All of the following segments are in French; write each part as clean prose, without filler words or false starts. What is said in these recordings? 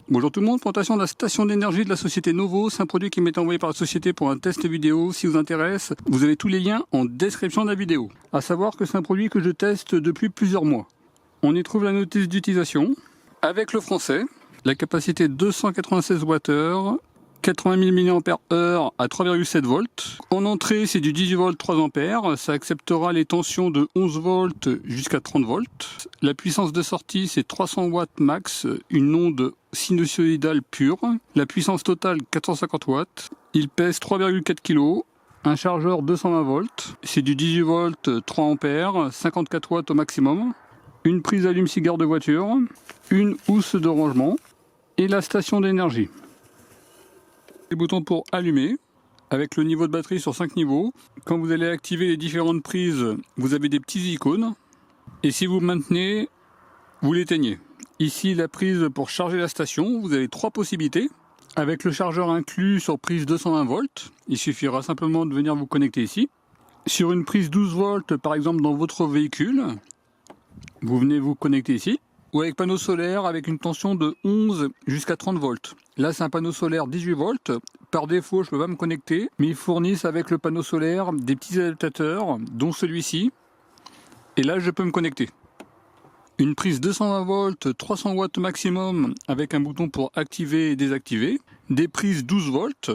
Bonjour tout le monde, présentation de la station d'énergie de la société Novo. C'est un produit qui m'est envoyé par la société pour un test vidéo. Si vous intéresse, vous avez tous les liens en description de la vidéo. À savoir que c'est un produit que je teste depuis plusieurs mois. On y trouve la notice d'utilisation avec le français, la capacité 296 Wh, 80 000 mAh à 3,7 volts. En entrée, c'est du 18 volts 3 ampères. Ça acceptera les tensions de 11 volts jusqu'à 30 volts. La puissance de sortie, c'est 300 watts max, une onde sinusoïdale pure. La puissance totale, 450 watts. Il pèse 3,4 kg. Un chargeur 220 volts. C'est du 18 volts 3 ampères, 54 watts au maximum. Une prise allume-cigare de voiture. Une housse de rangement. Et la station d'énergie. Les boutons pour allumer, avec le niveau de batterie sur 5 niveaux. Quand vous allez activer les différentes prises, vous avez des petits icônes. Et si vous maintenez, vous l'éteignez. Ici, la prise pour charger la station, vous avez 3 possibilités. Avec le chargeur inclus sur prise 220 volts, il suffira simplement de venir vous connecter ici. Sur une prise 12 volts, par exemple dans votre véhicule, vous venez vous connecter ici. Ou avec panneau solaire avec une tension de 11 jusqu'à 30 volts. Là, c'est un panneau solaire 18 volts. Par défaut, je ne peux pas me connecter, mais ils fournissent avec le panneau solaire des petits adaptateurs, dont celui-ci. Et là, je peux me connecter. Une prise 220 volts, 300 watts maximum, avec un bouton pour activer et désactiver. Des prises 12 volts,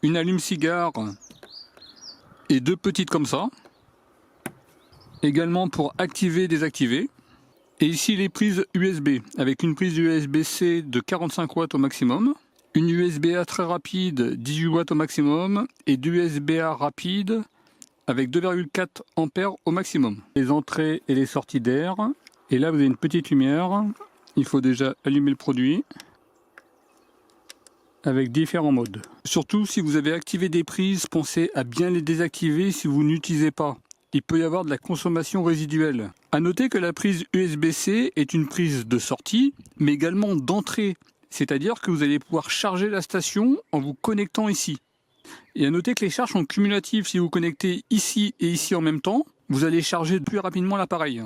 une allume-cigare et 2 petites comme ça. Également pour activer et désactiver. Et ici les prises USB, avec une prise USB-C de 45 watts au maximum, une USB-A très rapide, 18 watts au maximum, et deux USB-A rapides avec 2,4 ampères au maximum. Les entrées et les sorties d'air, et là vous avez une petite lumière, il faut déjà allumer le produit, avec différents modes. Surtout si vous avez activé des prises, pensez à bien les désactiver si vous n'utilisez pas. Il peut y avoir de la consommation résiduelle. A noter que la prise USB-C est une prise de sortie, mais également d'entrée. C'est-à-dire que vous allez pouvoir charger la station en vous connectant ici. Et à noter que les charges sont cumulatives. Si vous connectez ici et ici en même temps, vous allez charger plus rapidement l'appareil.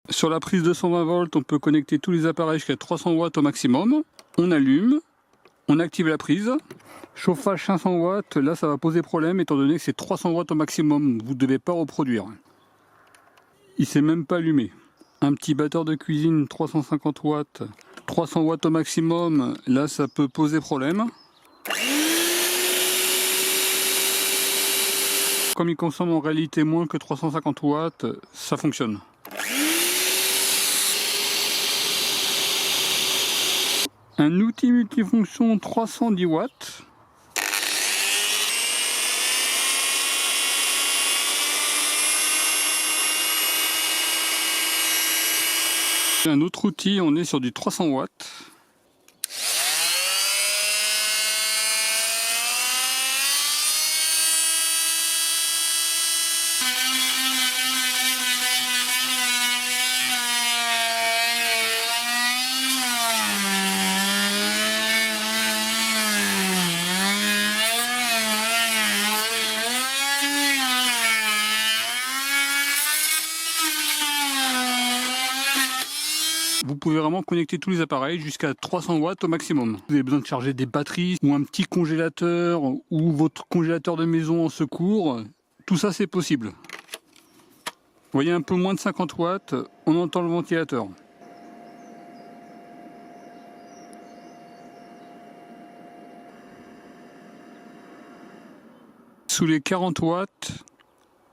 Sur la prise 220 volts, on peut connecter tous les appareils jusqu'à 300 watts au maximum. On allume, on active la prise. Chauffage 500 watts, là ça va poser problème étant donné que c'est 300 watts au maximum, vous ne devez pas reproduire. Il s'est même pas allumé. Un petit batteur de cuisine 350 watts, 300 watts au maximum, là ça peut poser problème. Comme il consomme en réalité moins que 350 watts, ça fonctionne. Un outil multifonction 310 watts. Un autre outil, on est sur du 300 watts. Vous pouvez vraiment connecter tous les appareils jusqu'à 300 watts au maximum. Vous avez besoin de charger des batteries ou un petit congélateur ou votre congélateur de maison en secours. Tout ça c'est possible. Vous voyez un peu moins de 50 watts, on entend le ventilateur. Sous les 40 watts,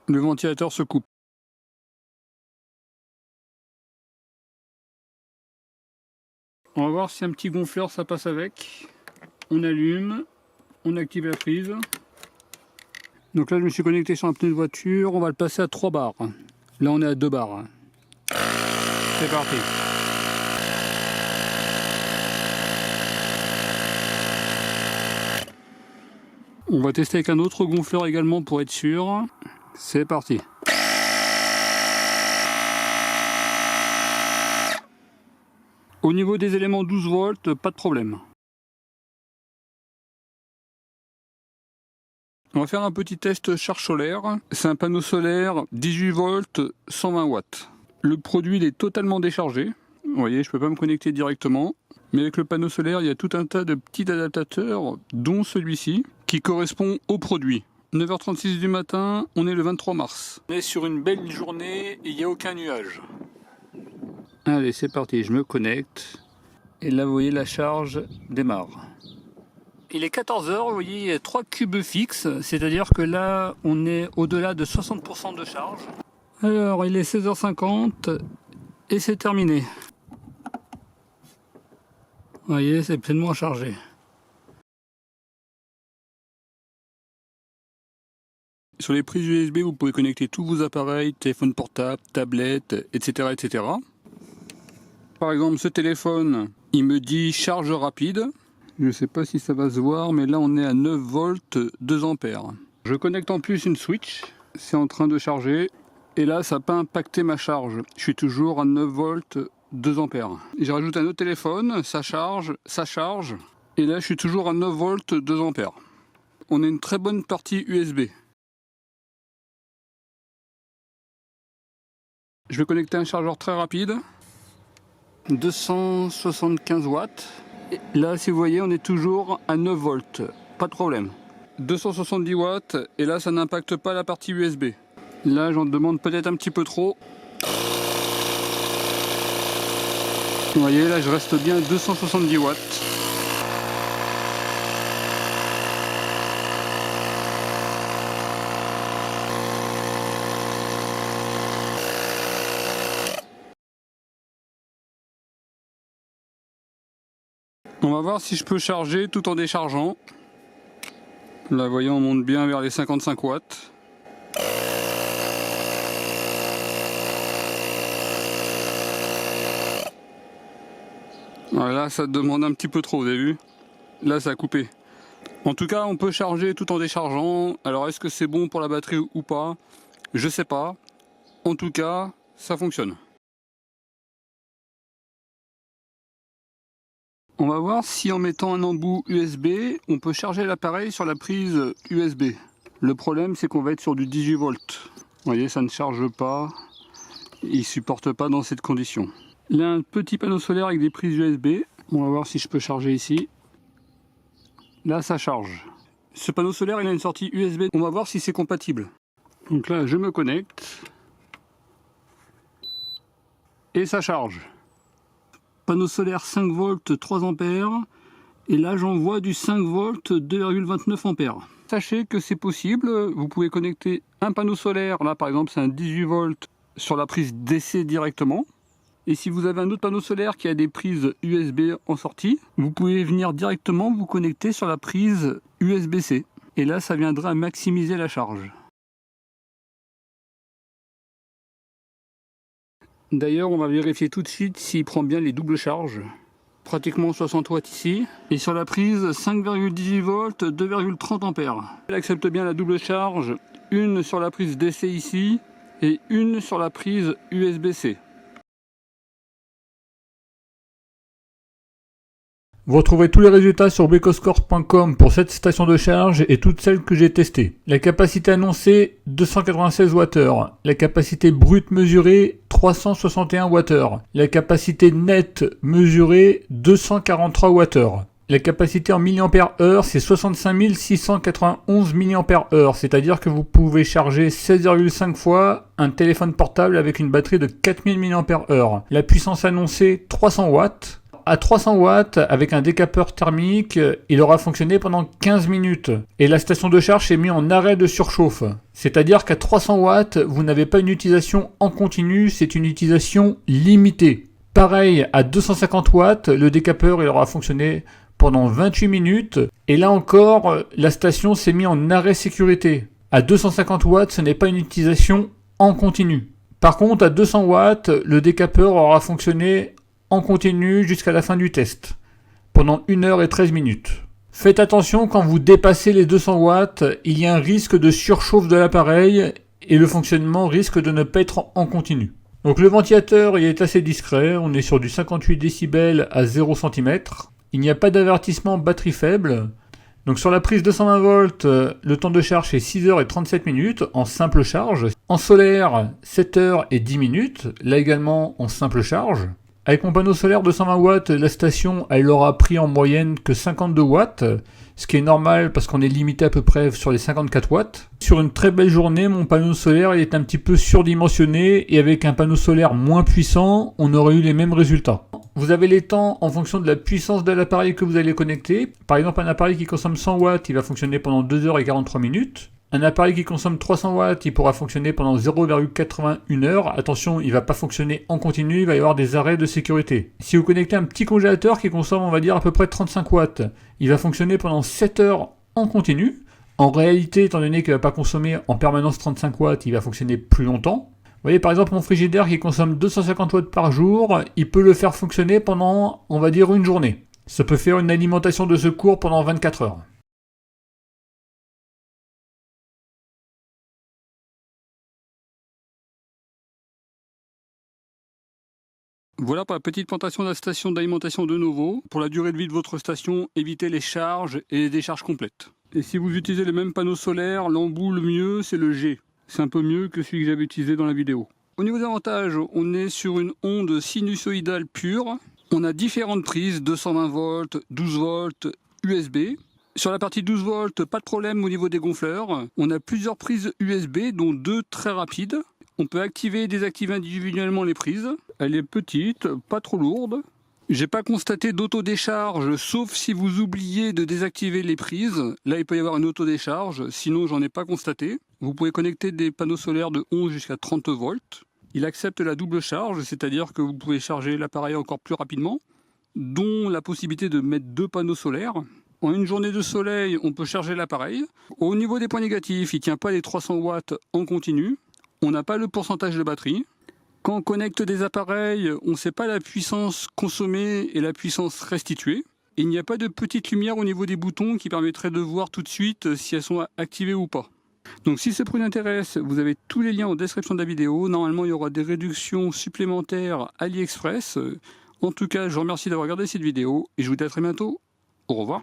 le ventilateur se coupe. On va voir si un petit gonfleur ça passe avec. On allume, on active la prise. Donc là je me suis connecté sur un pneu de voiture, on va le passer à 3 bars. Là on est à 2 bars. C'est parti. On va tester avec un autre gonfleur également pour être sûr. C'est parti. Au niveau des éléments 12 volts, pas de problème. On va faire un petit test charge solaire. C'est un panneau solaire 18 volts 120 watts. Le produit il est totalement déchargé. Vous voyez, je ne peux pas me connecter directement. Mais avec le panneau solaire, il y a tout un tas de petits adaptateurs, dont celui-ci, qui correspond au produit. 9h36 du matin, on est le 23 mars. On est sur une belle journée et il n'y a aucun nuage. Allez, c'est parti, je me connecte. Et là, vous voyez, la charge démarre. Il est 14h, vous voyez, il y a 3 cubes fixes, c'est-à-dire que là, on est au-delà de 60% de charge. Alors, il est 16h50 et c'est terminé. Vous voyez, c'est pleinement chargé. Sur les prises USB, vous pouvez connecter tous vos appareils, téléphone portable, tablette, etc., etc. Par exemple, ce téléphone, il me dit charge rapide. Je ne sais pas si ça va se voir, mais là on est à 9 volts 2 ampères. Je connecte en plus une switch, c'est en train de charger. Et là, ça n'a pas impacté ma charge. Je suis toujours à 9 volts 2 ampères. J'ai rajouté un autre téléphone, ça charge. Et là, je suis toujours à 9 volts 2 ampères. On a une très bonne partie USB. Je vais connecter un chargeur très rapide. 275 watts. Et là, si vous voyez, on est toujours à 9 volts. Pas de problème. 270 watts. Et là, ça n'impacte pas la partie USB. Là, j'en demande peut-être un petit peu trop. Vous voyez, là, je reste bien à 270 watts. On va voir si je peux charger tout en déchargeant. Là, vous voyez, on monte bien vers les 55 watts. Voilà, ça demande un petit peu trop, vous avez vu? Là, ça a coupé. En tout cas, on peut charger tout en déchargeant. Alors, est-ce que c'est bon pour la batterie ou pas? Je sais pas. En tout cas, ça fonctionne. On va voir si en mettant un embout USB, on peut charger l'appareil sur la prise USB. Le problème, c'est qu'on va être sur du 18 volts. Vous voyez, ça ne charge pas. Il ne supporte pas dans cette condition. Il a un petit panneau solaire avec des prises USB. On va voir si je peux charger ici. Là, ça charge. Ce panneau solaire, il a une sortie USB. On va voir si c'est compatible. Donc là, je me connecte. Et ça charge. Panneau solaire 5 volts 3 ampères. Et là, j'envoie du 5 volts 2,29 ampères. Sachez que c'est possible. Vous pouvez connecter un panneau solaire. Là, par exemple, c'est un 18 volts sur la prise DC directement. Et si vous avez un autre panneau solaire qui a des prises USB en sortie, vous pouvez venir directement vous connecter sur la prise USB-C. Et là, ça viendra maximiser la charge. D'ailleurs, on va vérifier tout de suite s'il prend bien les doubles charges. Pratiquement 60 watts ici. Et sur la prise 5,18 volts, 2,30 ampères. Elle accepte bien la double charge. Une sur la prise DC ici et une sur la prise USB-C. Vous retrouverez tous les résultats sur bricoscore.com pour cette station de charge et toutes celles que j'ai testées. La capacité annoncée 296 Wh. La capacité brute mesurée 361 Wh. La capacité nette mesurée 243 Wh. La capacité en mAh c'est 65 691 mAh, c'est-à-dire que vous pouvez charger 16,5 fois un téléphone portable avec une batterie de 4000 mAh. La puissance annoncée 300 watts. À 300 watts, avec un décapeur thermique, il aura fonctionné pendant 15 minutes. Et la station de charge est mise en arrêt de surchauffe. C'est-à-dire qu'à 300 watts, vous n'avez pas une utilisation en continu, c'est une utilisation limitée. Pareil, à 250 watts, le décapeur il aura fonctionné pendant 28 minutes. Et là encore, la station s'est mise en arrêt sécurité. À 250 watts, ce n'est pas une utilisation en continu. Par contre, à 200 watts, le décapeur aura fonctionné en continu jusqu'à la fin du test, pendant 1 h et 13 minutes. Faites attention, quand vous dépassez les 200 watts, il y a un risque de surchauffe de l'appareil et le fonctionnement risque de ne pas être en continu. Donc le ventilateur il est assez discret, on est sur du 58 décibels à 0 cm. Il n'y a pas d'avertissement batterie faible. Donc sur la prise 220 volts, le temps de charge est 6 h et 37 minutes en simple charge. En solaire, 7 heures et 10 minutes, là également en simple charge. Avec mon panneau solaire de 120 watts, la station elle aura pris en moyenne que 52 watts, ce qui est normal parce qu'on est limité à peu près sur les 54 watts. Sur une très belle journée, mon panneau solaire il est un petit peu surdimensionné et avec un panneau solaire moins puissant, on aurait eu les mêmes résultats. Vous avez les temps en fonction de la puissance de l'appareil que vous allez connecter. Par exemple, un appareil qui consomme 100 watts, il va fonctionner pendant 2 heures et 43 minutes. Un appareil qui consomme 300 watts, il pourra fonctionner pendant 0,81 heures. Attention, il ne va pas fonctionner en continu, il va y avoir des arrêts de sécurité. Si vous connectez un petit congélateur qui consomme, on va dire, à peu près 35 watts, il va fonctionner pendant 7 heures en continu. En réalité, étant donné qu'il ne va pas consommer en permanence 35 watts, il va fonctionner plus longtemps. Vous voyez, par exemple, mon frigidaire qui consomme 250 watts par jour, il peut le faire fonctionner pendant, on va dire, une journée. Ça peut faire une alimentation de secours pendant 24 heures. Voilà pour la petite présentation de la station d'alimentation de Novo. Pour la durée de vie de votre station, évitez les charges et les décharges complètes. Et si vous utilisez le même panneau solaire, l'embout le mieux c'est le G. C'est un peu mieux que celui que j'avais utilisé dans la vidéo. Au niveau des avantages, on est sur une onde sinusoïdale pure. On a différentes prises, 220 volts, 12 volts, USB. Sur la partie 12 volts, pas de problème au niveau des gonfleurs. On a plusieurs prises USB, dont 2 très rapides. On peut activer et désactiver individuellement les prises. Elle est petite, pas trop lourde. J'ai pas constaté d'autodécharge, sauf si vous oubliez de désactiver les prises. Là, il peut y avoir une autodécharge, sinon j'en ai pas constaté. Vous pouvez connecter des panneaux solaires de 11 jusqu'à 30 volts. Il accepte la double charge, c'est-à-dire que vous pouvez charger l'appareil encore plus rapidement, dont la possibilité de mettre 2 panneaux solaires. En une journée de soleil, on peut charger l'appareil. Au niveau des points négatifs, il ne tient pas les 300 watts en continu. On n'a pas le pourcentage de batterie. Quand on connecte des appareils, on ne sait pas la puissance consommée et la puissance restituée. Et il n'y a pas de petite lumière au niveau des boutons qui permettrait de voir tout de suite si elles sont activées ou pas. Donc si ce produit intéresse, vous avez tous les liens en description de la vidéo. Normalement, il y aura des réductions supplémentaires AliExpress. En tout cas, je vous remercie d'avoir regardé cette vidéo et je vous dis à très bientôt. Au revoir.